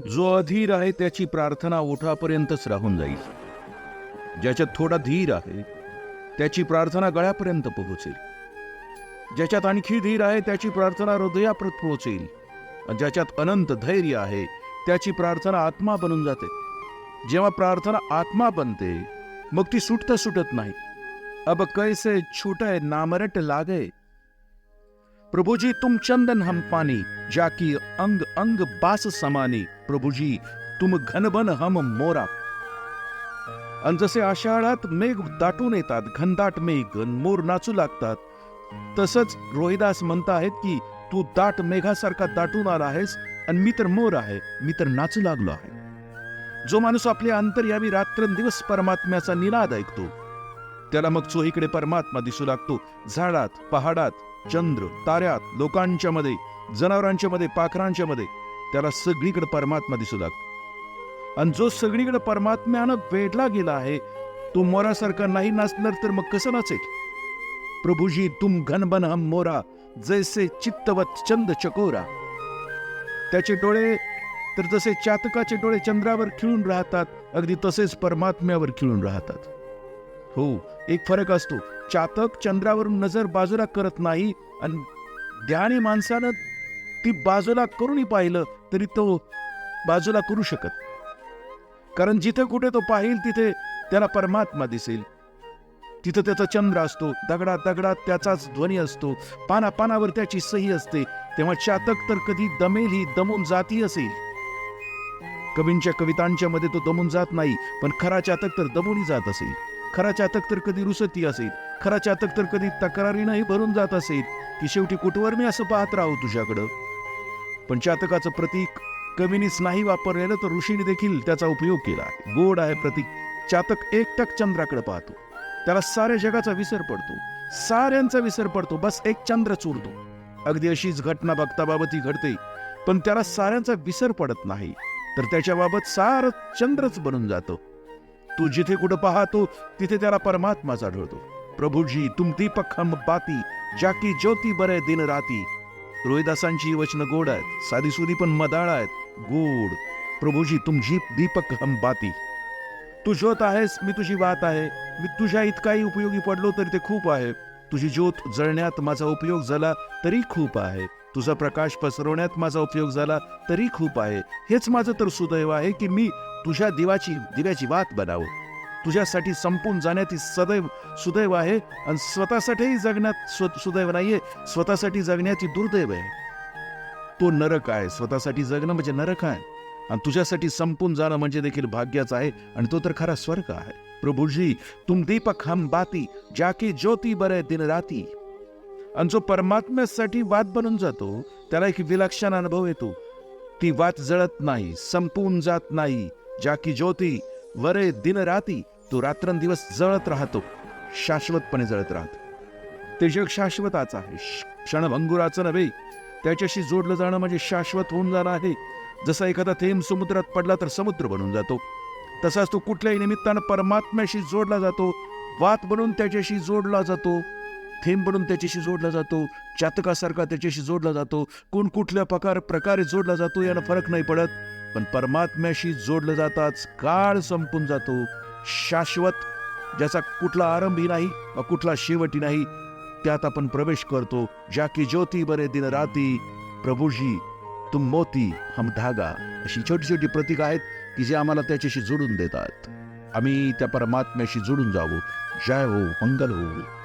जो अधीर आहे त्याची प्रार्थना ओठापर्यंतच राहून जाईल. ज्याच्यात थोडा धीर आहे त्याची प्रार्थना गळ्यापर्यंत पोहोचेल. ज्याच्यात आणखी धीर आहे त्याची प्रार्थना हृदयापर्यंत पोहोचेल. ज्याच्यात अनंत धैर्य आहे त्याची प्रार्थना आत्मा बनून जाते. जेव्हा प्रार्थना आत्मा बनते मग ती सुटत नाही. अब कैसे छूटे नामरट लागे, प्रभु जी तुम चंदन हम पानी, जाकी अंग अंग बास समानी, प्रभु जी तुम घनबन हम मोरा. आणि जसे आषाढात मेघ दाटून येतात, घनदाट मेघ, मोर नाचू लागतात, तसंच रोहिदास म्हणत आहेत की तू दाट मेघासारखा दाटून आला आहेस आणि मी तर मोर आहे, मी तर नाचू लागलो आहे. जो माणूस आपल्या अंतर्यामी रात्रंदिवस परमात्म्याचा निनाद ऐकतो त्याला मग चोहीकडे परमात्मा दिसू लागतो. झाडात, पहाडात, चंद्र, ताऱ्यात, लोकांच्या मध्ये, जनावरांच्या मध्ये, पाखरांच्या मध्ये त्याला सगळीकडे परमात्मा दिसू लागतो. आणि जो सगळीकडे परमात्म्यानं वेढला गेला आहे तो मोरासारखा नाही नाचणार तर मग कसं नाचेल? प्रभुजी तुम घनबन हम मोरा, जैसे चित्तवत चंद चकोरा. त्याचे डोळे तर जसे चातकाचे डोळे चंद्रावर खिळून राहतात, अगदी तसेच परमात्म्यावर खिळून राहतात. हो, एक फरक असतो. चातक चंद्रावरून नजर बाजूला करत नाही आणि ध्यानी माणसानं ती बाजूला करूनही पाहिलं तरी तो बाजूला करू शकत, कारण जिथे कुठे तो पाहिल तिथे त्याला परमात्मा दिसेल. तिथं त्याचा चंद्र असतो, दगडात दगडात त्याचाच ध्वनी असतो, पाना पानावर त्याची सही असते. तेव्हा चातक तर कधी दमेल, दमून जाती असेल. कवींच्या कवितांच्या मध्ये तो दमून जात नाही, पण खरा चातक तर दमूनही जात असेल. खरा चातक तर कधी रुसती असेल, खरा चातक तर कधी तक्रारीनंही भरून जात असेल की शेवटी कुठवर मी असं पाहत राहू तुझ्याकडं. पण चातकाचं प्रतीक कवीनीच नाही वापरलेलं तर ऋषीने देखील त्याचा उपयोग केला. गोड आहे प्रतीक. चातक एकटक चंद्राकडे पाहतो, त्याला साऱ्या जगाचा विसर पडतो, साऱ्यांचा विसर पडतो, बस एक चंद्र चुरतो. अगदी अशीच घटना भक्ताबाबत ही घडते, पण त्याला साऱ्यांचा विसर पडत नाही, तर त्याच्याबाबत सारं चंद्रच बनून जातो. तू जिथे कुठं पाहतो तिथे त्याला परमात्माच आढळतो. प्रभुजी तुम दीपक हम बाती, जाकी ज्योती बरे दिन राती. रोहिदासांची वचन गोड आहेत, साधीसुधी पण मदाळ आहेत, गोड. प्रभुजी तुम दीपक हम बाती. तू ज्योत आहेस, मी तुझी वात आहे. मी तुझ्या इतकाही उपयोगी पडलो तरी ते खूप आहे. तुझी ज्योत जळण्यात माझा उपयोग झाला तरी खूप आहे. तुझा प्रकाश पसरवण्यात माझा उपयोग झाला तरी खूप आहे. हेच माझं तर सुदैव आहे की मी तुझ्या दिव्याची वात बनावं. तुझ्यासाठी संपून जाण्यात सदैव सुदैव आहे, आणि स्वतःसाठीही जगण्यात सुदैव नाहीये, स्वतःसाठी जगण्याची दुर्दैव आहे. तो नरक आहे. स्वतःसाठी जगणं म्हणजे नरक आहे, आणि तुझ्यासाठी संपून जाणं म्हणजे देखील भाग्याचं आहे, आणि तो तर खरा स्वर्ग आहे. प्रभुजी तुम दीपक हम बाती, जाकी ज्योती बरे दिन राती. आणि जो परमात्म्यासाठी वात बनून जातो त्याला एक विलक्षण अनुभव येतो. ती वात जळत नाही, संपून जात नाही. जाकी ज्योती वरे दिन राती, तो रात्रंदिवस जळत राहतो, शाश्वतपणे जळत राहतो. ते जग शाश्वताच आहे, क्षणभंगुराचं नव्हे. त्याच्याशी जोडलं जाणं म्हणजे शाश्वत होऊन जाणं आहे. जसा एखादा थेंब समुद्रात पडला तर समुद्र बनून जातो, तसाच तो कुठल्याही निमित्तानं परमात्म्याशी जोडला जातो, वात बनून त्याच्याशी जोडला जातो, थेंब बनून त्याच्याशी जोडला जातो, चातकासारखा त्याच्याशी जोडला जातो. कोण कुठल्या प्रकारे जोडला जातो यानं फरक नाही पडत, पण परमात्म्याशी जोडलं जाताच काळ संपून जातो. शाश्वत, ज्याचा कुठला आरंभी नाही व कुठला शेवटी नाही, त्यात आपण प्रवेश करतो. जाकी ज्योती बरे दिन राती, प्रभुजी तुम मोती हम धागा. अशी छोटी छोटी प्रतीक आहेत की जे आम्हाला त्याच्याशी जोडून देतात. आम्ही त्या परमात्म्याशी जोडून जावो. जय हो, मंगल हो.